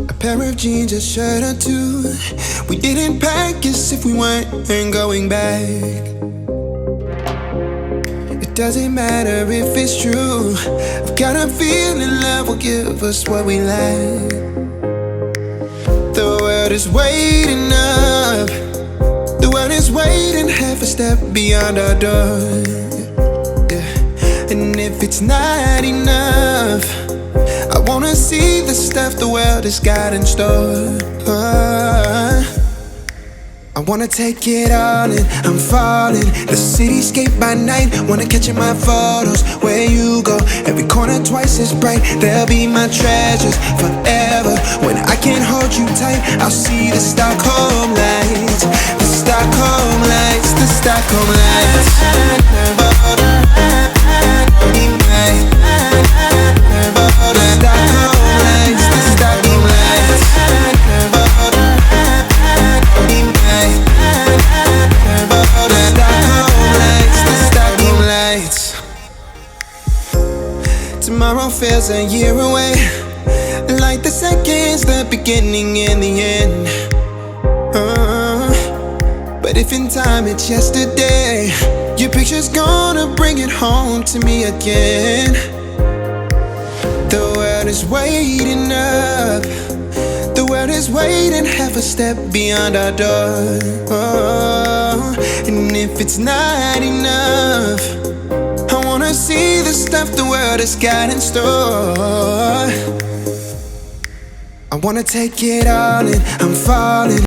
A pair of jeans, a shirt or two. We didn't pack as if we weren't going back. It doesn't matter if it's true. I've got a feeling love will give us what we lack. The world is waiting up. The world is waiting half a step beyond our door. Yeah. And if it's not enough, I wanna see the stuff the world has got in store. I wanna take it all in, I'm falling. The cityscape by night, wanna catch in my photos. Where you go, every corner twice as bright. They'll be my treasures forever. When I can't hold you tight, I'll see the Stockholm lights. The Stockholm lights, the Stockholm lights. Tomorrow feels a year away, like the seconds, the beginning and the end. But if in time it's yesterday, your picture's gonna bring it home to me again. The world is waiting up. The world is waiting half a step beyond our door. And if it's not enough, I wanna see the stuff the world has got in store. I wanna take it all in, I'm falling.